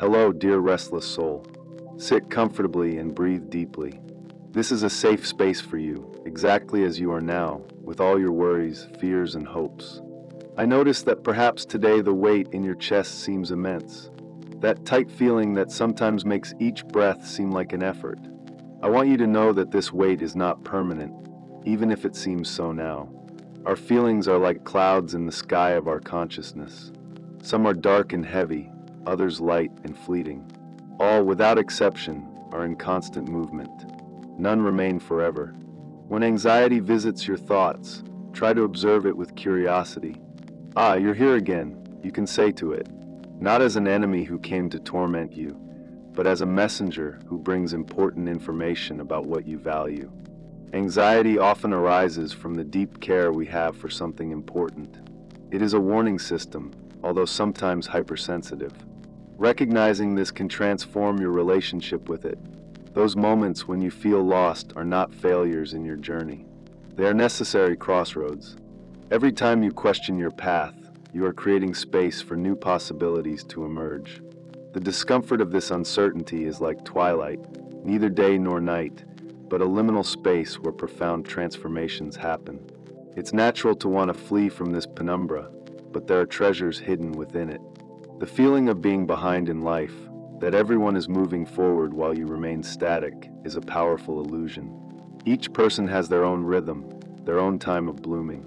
Hello, dear restless soul. Sit comfortably and breathe deeply. This is a safe space for you, exactly as you are now, with all your worries, fears, and hopes. I notice that perhaps today the weight in your chest seems immense. That tight feeling that sometimes makes each breath seem like an effort. I want you to know that this weight is not permanent, even if it seems so now. Our feelings are like clouds in the sky of our consciousness. Some are dark and heavy, others light and fleeting. All, without exception, are in constant movement. None remain forever. When anxiety visits your thoughts, try to observe it with curiosity. Ah, you're here again, you can say to it, not as an enemy who came to torment you, but as a messenger who brings important information about what you value. Anxiety often arises from the deep care we have for something important. It is a warning system, although sometimes hypersensitive. Recognizing this can transform your relationship with it. Those moments when you feel lost are not failures in your journey. They are necessary crossroads. Every time you question your path, you are creating space for new possibilities to emerge. The discomfort of this uncertainty is like twilight, neither day nor night, but a liminal space where profound transformations happen. It's natural to want to flee from this penumbra, but there are treasures hidden within it. The feeling of being behind in life, that everyone is moving forward while you remain static, is a powerful illusion. Each person has their own rhythm, their own time of blooming.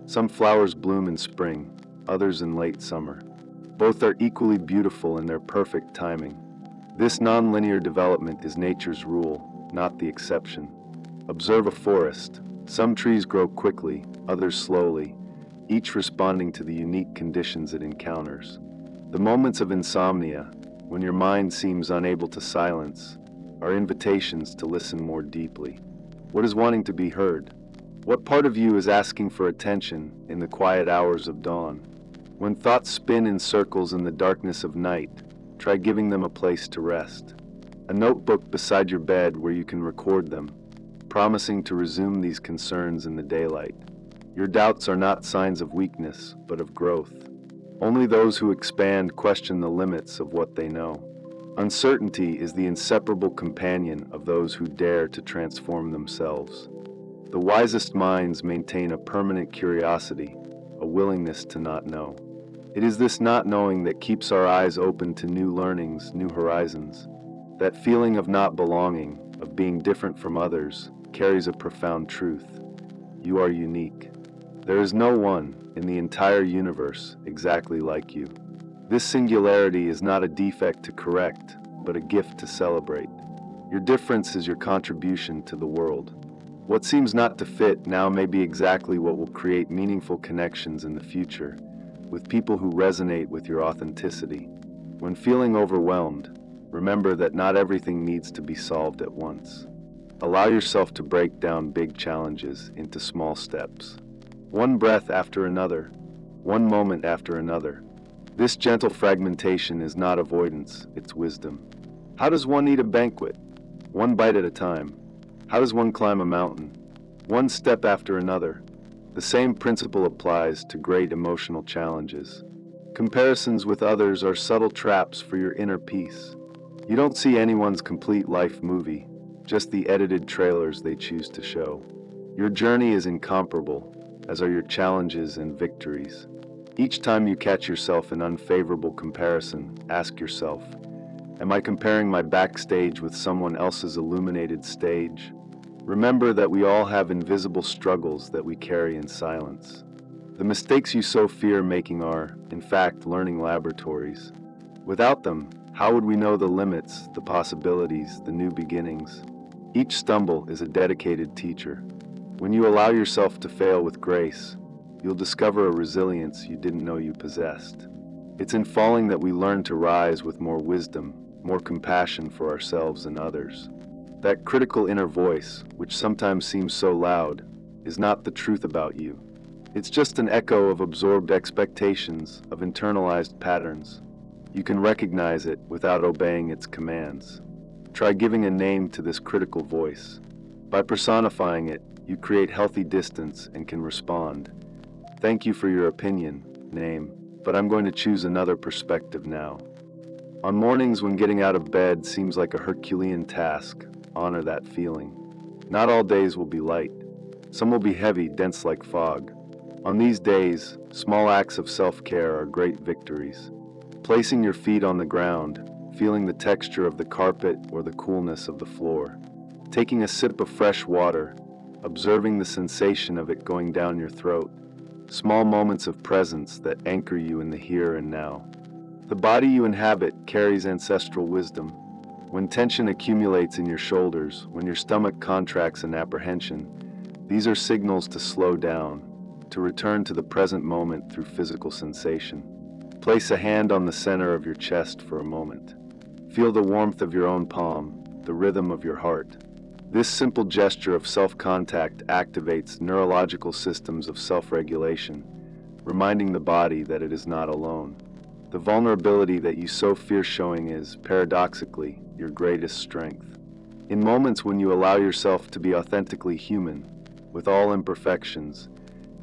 Some flowers bloom in spring, others in late summer. Both are equally beautiful in their perfect timing. This non-linear development is nature's rule, not the exception. Observe a forest. Some trees grow quickly, others slowly, each responding to the unique conditions it encounters. The moments of insomnia, when your mind seems unable to silence, are invitations to listen more deeply. What is wanting to be heard? What part of you is asking for attention in the quiet hours of dawn? When thoughts spin in circles in the darkness of night, try giving them a place to rest. A notebook beside your bed where you can record them, promising to resume these concerns in the daylight. Your doubts are not signs of weakness, but of growth. Only those who expand question the limits of what they know. Uncertainty is the inseparable companion of those who dare to transform themselves. The wisest minds maintain a permanent curiosity, a willingness to not know. It is this not knowing that keeps our eyes open to new learnings, new horizons. That feeling of not belonging, of being different from others, carries a profound truth. You are unique. There is no one in the entire universe exactly like you. This singularity is not a defect to correct, but a gift to celebrate. Your difference is your contribution to the world. What seems not to fit now may be exactly what will create meaningful connections in the future, with people who resonate with your authenticity. When feeling overwhelmed, remember that not everything needs to be solved at once. Allow yourself to break down big challenges into small steps. One breath after another, one moment after another. This gentle fragmentation is not avoidance, it's wisdom. How does one eat a banquet? One bite at a time. How does one climb a mountain? One step after another. The same principle applies to great emotional challenges. Comparisons with others are subtle traps for your inner peace. You don't see anyone's complete life movie, just the edited trailers they choose to show. Your journey is incomparable, as are your challenges and victories. Each time you catch yourself in unfavorable comparison, ask yourself, am I comparing my backstage with someone else's illuminated stage? Remember that we all have invisible struggles that we carry in silence. The mistakes you so fear making are, in fact, learning laboratories. Without them, how would we know the limits, the possibilities, the new beginnings? Each stumble is a dedicated teacher. When you allow yourself to fail with grace, you'll discover a resilience you didn't know you possessed. It's in falling that we learn to rise with more wisdom, more compassion for ourselves and others. That critical inner voice, which sometimes seems so loud, is not the truth about you. It's just an echo of absorbed expectations, of internalized patterns. You can recognize it without obeying its commands. Try giving a name to this critical voice. By personifying it, you create healthy distance and can respond. Thank you for your opinion, name, but I'm going to choose another perspective now. On mornings when getting out of bed seems like a Herculean task, honor that feeling. Not all days will be light. Some will be heavy, dense like fog. On these days, small acts of self-care are great victories. Placing your feet on the ground, feeling the texture of the carpet or the coolness of the floor. Taking a sip of fresh water, observing the sensation of it going down your throat. Small moments of presence that anchor you in the here and now. The body you inhabit carries ancestral wisdom. When tension accumulates in your shoulders, when your stomach contracts in apprehension, these are signals to slow down, to return to the present moment through physical sensation. Place a hand on the center of your chest for a moment. Feel the warmth of your own palm, the rhythm of your heart. This simple gesture of self-contact activates neurological systems of self-regulation, reminding the body that it is not alone. The vulnerability that you so fear showing is, paradoxically, your greatest strength. In moments when you allow yourself to be authentically human, with all imperfections,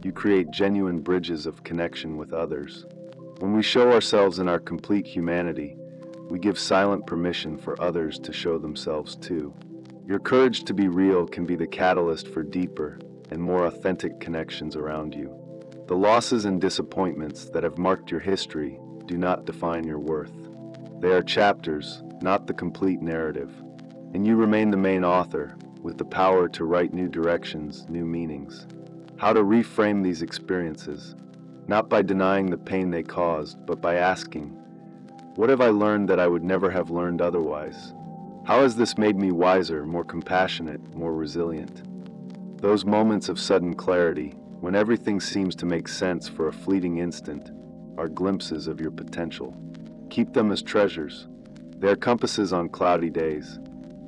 you create genuine bridges of connection with others. When we show ourselves in our complete humanity, we give silent permission for others to show themselves too. Your courage to be real can be the catalyst for deeper and more authentic connections around you. The losses and disappointments that have marked your history do not define your worth. They are chapters, not the complete narrative. And you remain the main author, with the power to write new directions, new meanings. How to reframe these experiences, not by denying the pain they caused, but by asking, what have I learned that I would never have learned otherwise? How has this made me wiser, more compassionate, more resilient? Those moments of sudden clarity, when everything seems to make sense for a fleeting instant, are glimpses of your potential. Keep them as treasures. They are compasses on cloudy days.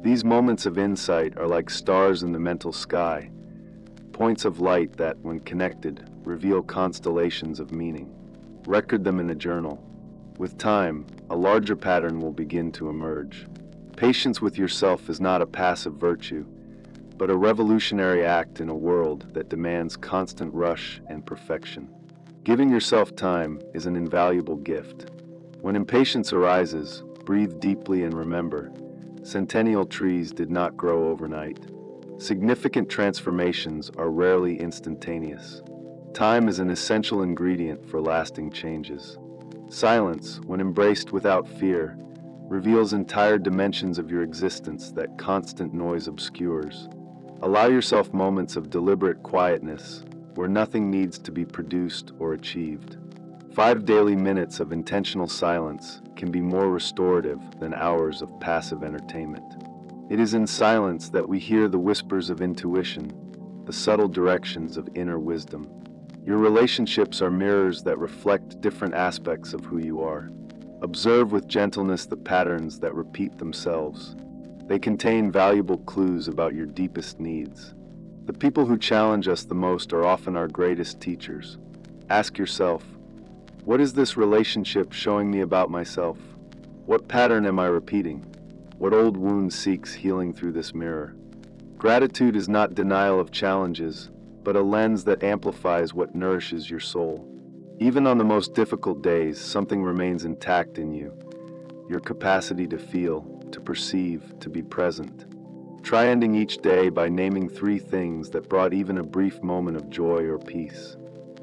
These moments of insight are like stars in the mental sky, points of light that, when connected, reveal constellations of meaning. Record them in a journal. With time, a larger pattern will begin to emerge. Patience with yourself is not a passive virtue, but a revolutionary act in a world that demands constant rush and perfection. Giving yourself time is an invaluable gift. When impatience arises, breathe deeply and remember, centennial trees did not grow overnight. Significant transformations are rarely instantaneous. Time is an essential ingredient for lasting changes. Silence, when embraced without fear, reveals entire dimensions of your existence that constant noise obscures. Allow yourself moments of deliberate quietness, where nothing needs to be produced or achieved. 5 daily minutes of intentional silence can be more restorative than hours of passive entertainment. It is in silence that we hear the whispers of intuition, the subtle directions of inner wisdom. Your relationships are mirrors that reflect different aspects of who you are. Observe with gentleness the patterns that repeat themselves. They contain valuable clues about your deepest needs. The people who challenge us the most are often our greatest teachers. Ask yourself, what is this relationship showing me about myself? What pattern am I repeating? What old wound seeks healing through this mirror? Gratitude is not denial of challenges, but a lens that amplifies what nourishes your soul. Even on the most difficult days, something remains intact in you. Your capacity to feel, to perceive, to be present. Try ending each day by naming 3 things that brought even a brief moment of joy or peace.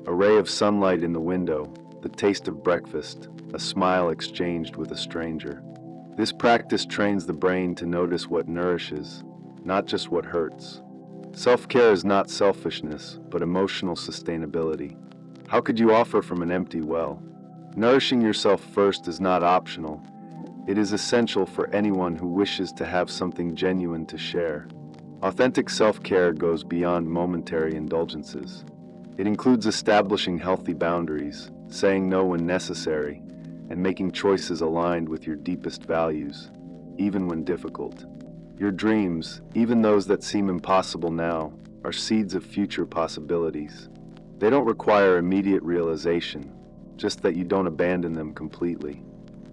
A ray of sunlight in the window, the taste of breakfast, a smile exchanged with a stranger. This practice trains the brain to notice what nourishes, not just what hurts. Self-care is not selfishness, but emotional sustainability. How could you offer from an empty well? Nourishing yourself first is not optional. It is essential for anyone who wishes to have something genuine to share. Authentic self-care goes beyond momentary indulgences. It includes establishing healthy boundaries, saying no when necessary, and making choices aligned with your deepest values, even when difficult. Your dreams, even those that seem impossible now, are seeds of future possibilities. They don't require immediate realization, just that you don't abandon them completely.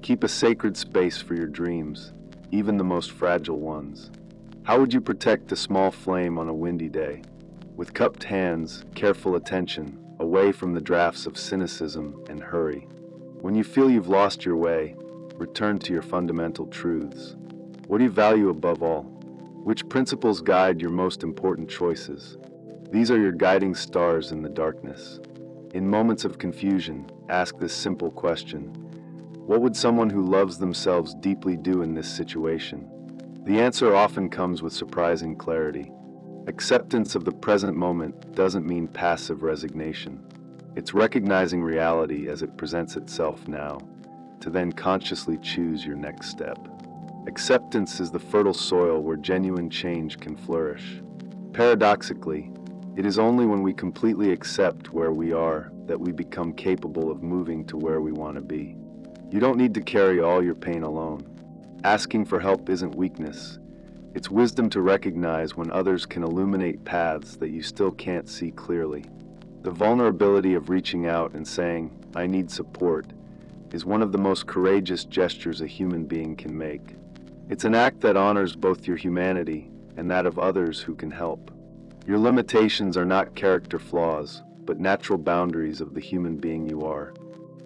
Keep a sacred space for your dreams, even the most fragile ones. How would you protect a small flame on a windy day? With cupped hands, careful attention, away from the drafts of cynicism and hurry. When you feel you've lost your way, return to your fundamental truths. What do you value above all? Which principles guide your most important choices? These are your guiding stars in the darkness. In moments of confusion, ask this simple question: what would someone who loves themselves deeply do in this situation? The answer often comes with surprising clarity. Acceptance of the present moment doesn't mean passive resignation. It's recognizing reality as it presents itself now, to then consciously choose your next step. Acceptance is the fertile soil where genuine change can flourish. Paradoxically, it is only when we completely accept where we are that we become capable of moving to where we want to be. You don't need to carry all your pain alone. Asking for help isn't weakness. It's wisdom to recognize when others can illuminate paths that you still can't see clearly. The vulnerability of reaching out and saying, "I need support," is one of the most courageous gestures a human being can make. It's an act that honors both your humanity and that of others who can help. Your limitations are not character flaws, but natural boundaries of the human being you are.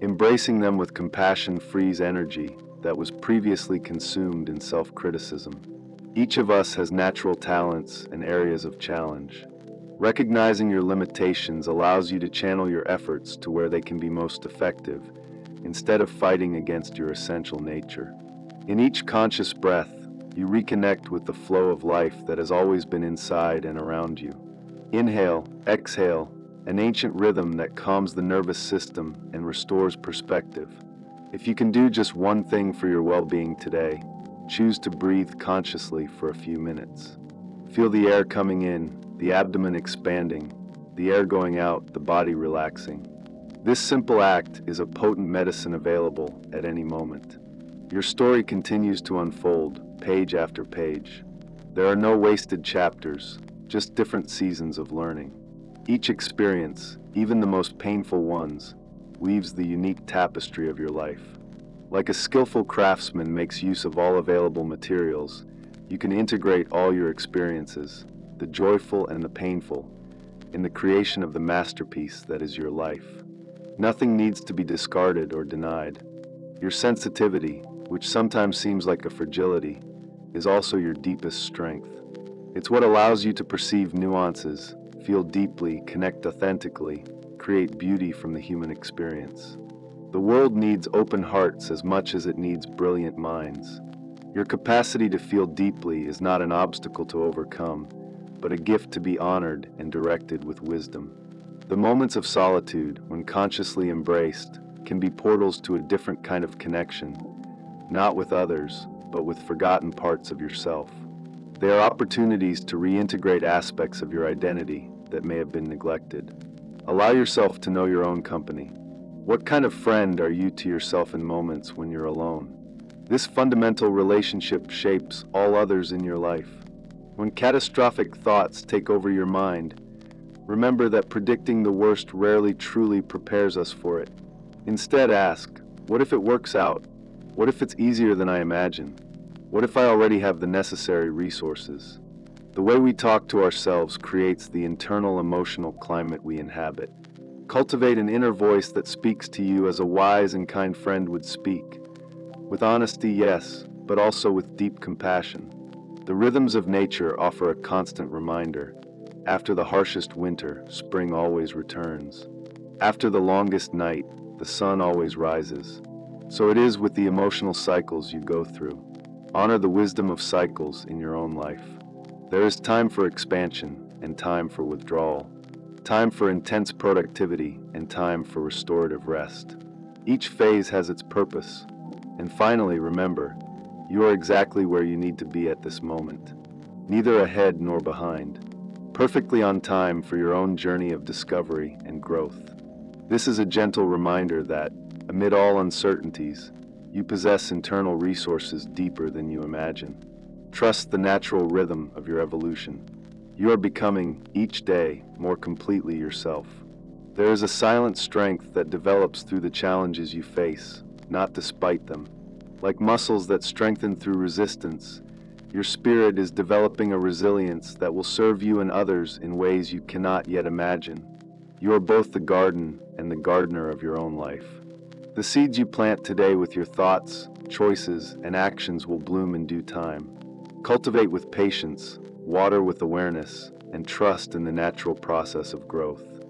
Embracing them with compassion frees energy that was previously consumed in self-criticism. Each of us has natural talents and areas of challenge. Recognizing your limitations allows you to channel your efforts to where they can be most effective, instead of fighting against your essential nature. In each conscious breath, you reconnect with the flow of life that has always been inside and around you. Inhale, exhale, an ancient rhythm that calms the nervous system and restores perspective. If you can do just one thing for your well-being today, choose to breathe consciously for a few minutes. Feel the air coming in, the abdomen expanding, the air going out, the body relaxing. This simple act is a potent medicine available at any moment. Your story continues to unfold, page after page. There are no wasted chapters, just different seasons of learning. Each experience, even the most painful ones, weaves the unique tapestry of your life. Like a skillful craftsman makes use of all available materials, you can integrate all your experiences, the joyful and the painful, in the creation of the masterpiece that is your life. Nothing needs to be discarded or denied. Your sensitivity, which sometimes seems like a fragility, is also your deepest strength. It's what allows you to perceive nuances, feel deeply, connect authentically, create beauty from the human experience. The world needs open hearts as much as it needs brilliant minds. Your capacity to feel deeply is not an obstacle to overcome, but a gift to be honored and directed with wisdom. The moments of solitude, when consciously embraced, can be portals to a different kind of connection, not with others, but with forgotten parts of yourself. They are opportunities to reintegrate aspects of your identity that may have been neglected. Allow yourself to know your own company. What kind of friend are you to yourself in moments when you're alone? This fundamental relationship shapes all others in your life. When catastrophic thoughts take over your mind, remember that predicting the worst rarely truly prepares us for it. Instead, ask, what if it works out? What if it's easier than I imagine? What if I already have the necessary resources? The way we talk to ourselves creates the internal emotional climate we inhabit. Cultivate an inner voice that speaks to you as a wise and kind friend would speak. With honesty, yes, but also with deep compassion. The rhythms of nature offer a constant reminder. After the harshest winter, spring always returns. After the longest night, the sun always rises. So it is with the emotional cycles you go through. Honor the wisdom of cycles in your own life. There is time for expansion and time for withdrawal. Time for intense productivity and time for restorative rest. Each phase has its purpose. And finally, remember, you are exactly where you need to be at this moment. Neither ahead nor behind. Perfectly on time for your own journey of discovery and growth. This is a gentle reminder that, amid all uncertainties, you possess internal resources deeper than you imagine. Trust the natural rhythm of your evolution. You are becoming, each day, more completely yourself. There is a silent strength that develops through the challenges you face, not despite them. Like muscles that strengthen through resistance, your spirit is developing a resilience that will serve you and others in ways you cannot yet imagine. You are both the garden and the gardener of your own life. The seeds you plant today with your thoughts, choices, and actions will bloom in due time. Cultivate with patience, water with awareness, and trust in the natural process of growth.